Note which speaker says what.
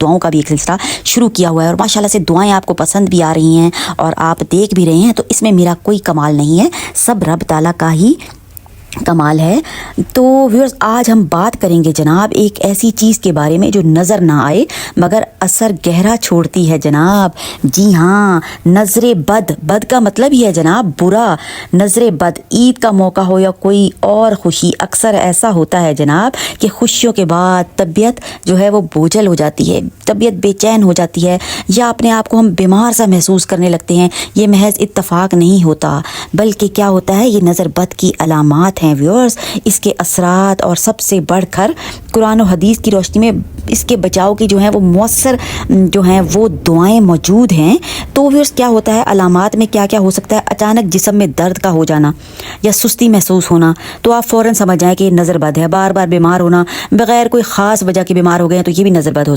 Speaker 1: दुआओं का भी एक सिलसिला शुरू किया हुआ है और माशाल्लाह से दुआएं आपको पसंद भी आ रही हैं और आप देख भी रहे हैं, तो इसमें मेरा कोई कमाल नहीं है, सब रब ताला का ही कमाल है। तो व्यूअर्स, आज हम बात करेंगे जनाब एक ऐसी चीज़ के बारे में जो नज़र ना आए मगर असर गहरा छोड़ती है जनाब। जी हाँ, नज़रे बद। बद का मतलब ही है जनाब बुरा। नज़रे बद, ईद का मौका हो या कोई और खुशी, अक्सर ऐसा होता है जनाब कि खुशियों के बाद तबीयत जो है वो बोझल हो जाती है, तबीयत बेचैन हो जाती है या अपने आप को हम बीमार सा महसूस करने लगते हैं। ये महज इत्तफाक नहीं होता, बल्कि क्या होता है, ये नज़र बद की अलामात हैं व्यूअर्स। इसके असरात और सबसे बढ़कर कुरान और हदीस की रोशनी में इसके बचाव की जो है वो मौसर जो हैं वो दुआएं मौजूद हैं। तो व्यूअर्स, क्या होता है, अलामात में क्या क्या हो सकता है? अचानक जिस्म में दर्द का हो जाना या सुस्ती महसूस होना, तो आप फ़ौरन समझ जाएं कि नज़र बद है। बार बार बीमार होना, बगैर कोई ख़ास वजह के बीमार हो गए हैं तो ये भी नज़र बद हो सकता है।